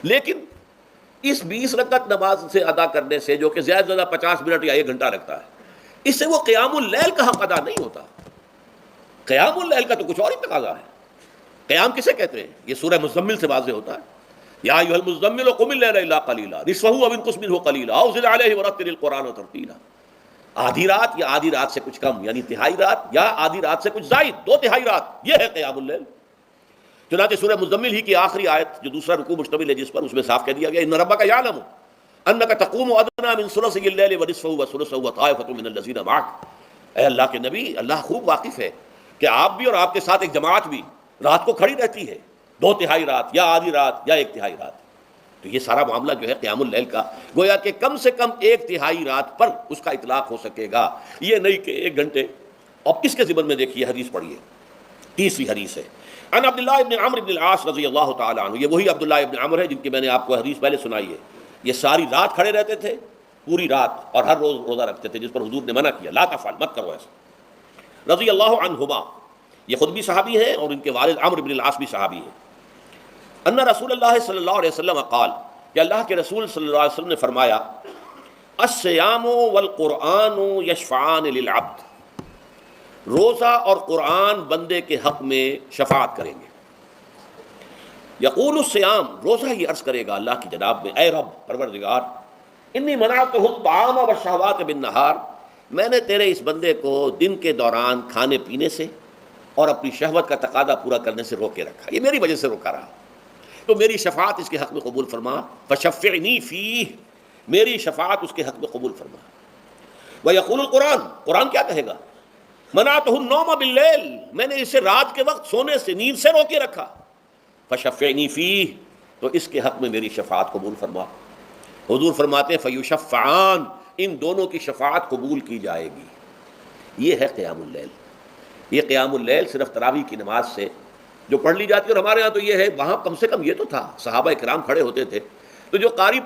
لیکن اس 20 رکعت نماز سے ادا کرنے سے، جو کہ زیادہ سے زیادہ 50 منٹ یا 1 گھنٹہ لگتا ہے، اس سے وہ قیام اللیل کا حق ادا نہیں ہوتا. قیام اللیل کا تو کچھ اور ہی تقاضا ہے. قیام کسے کہتے ہیں؟ یہ سورہ مزمل سے واضح ہوتا ہے. یا ایھا المزمل قم اللیل الا قلیلا نصفہ او انقص منہ قلیلا او زد علیہ ورتل القرآن ترتیلا. آدھی رات یا آدھی رات سے کچھ کم، یعنی تہائی رات یا آدھی رات سے کچھ زائد، 2 تہائی رات، یہ ہے قیام اللیل. چنانچہ سورہ مزمل ہی کی آخری آیت جو دوسرا رکوع مشتمل ہے جس پر، اس میں صاف کہہ دیا گیا ان ربک یعلم انک تقوم ادنی من ثلثی اللیل ونصفہ وثلثہ وطائفۃ من الذین معک. اے اللہ کے نبی، اللہ خوب واقف ہے کہ آپ بھی اور آپ کے ساتھ ایک جماعت بھی رات کو کھڑی رہتی ہے، 2 تہائی رات یا آدھی رات یا 1 تہائی رات. تو یہ سارا معاملہ جو ہے قیام اللیل کا، گویا کہ کم سے کم 1 تہائی رات پر اس کا اطلاق ہو سکے گا، یہ نہیں کہ 1 گھنٹے. اب اس کے ضمن میں دیکھیے حدیث پڑھیے، تیسری حدیث ہے ان عبداللہ ابن عمرو بن العاص رضی اللہ تعالی عنہ. یہ وہی عبداللہ ابن عمر ہے جن کی میں نے آپ کو حدیث پہلے سنائی ہے. یہ ساری رات کھڑے رہتے تھے، پوری رات، اور ہر روز روزہ رکھتے تھے، جس پر حضور نے منع کیا، لا تفعل، مت کرو ایسا. رضی اللہ عنہما، یہ خود بھی صحابی ہیں اور ان کے والد عمرو بن العاص بھی صحابی ہیں. ان رسول اللہ صلی اللہ علیہ وسلم قال، کہ اللہ کے رسول صلی اللہ علیہ وسلم نے فرمایا الصیام والقرآن یشفعان للعبد. روزہ اور قرآن بندے کے حق میں شفاعت کریں گے. یقول الصیام، روزہ یہ عرض کرے گا اللہ کی جناب میں، اے رب پروردگار، انی منعتہ الطعام والشہوات بالنہار، میں نے تیرے اس بندے کو دن کے دوران کھانے پینے سے اور اپنی شہوت کا تقاضا پورا کرنے سے روکے رکھا، یہ میری وجہ سے روکا رہا، تو میری شفاعت اس کے حق میں قبول فرما. فشفعنی فیہ، میری شفاعت اس کے حق میں قبول فرما. ویقول القرآن، قرآن کیا کہے گا؟ منعتہ النوم باللیل، میں نے اسے رات کے وقت سونے سے، نیند سے روکے رکھا. فشفعنی فیہ، تو اس کے حق میں میری شفاعت قبول فرما. حضور فرماتے ہیں فیشفعان، ان دونوں کی شفاعت قبول کی جائے گی. یہ ہے قیام اللیل. یہ قیام اللیل صرف تراویح کی نماز سے جو پڑھ لی جاتی ہے، اور ہمارے ہاں تو یہ ہے، وہاں کم سے کم یہ تو تھا، صحابہ کرام کھڑے ہوتے تھے، تو جو قاری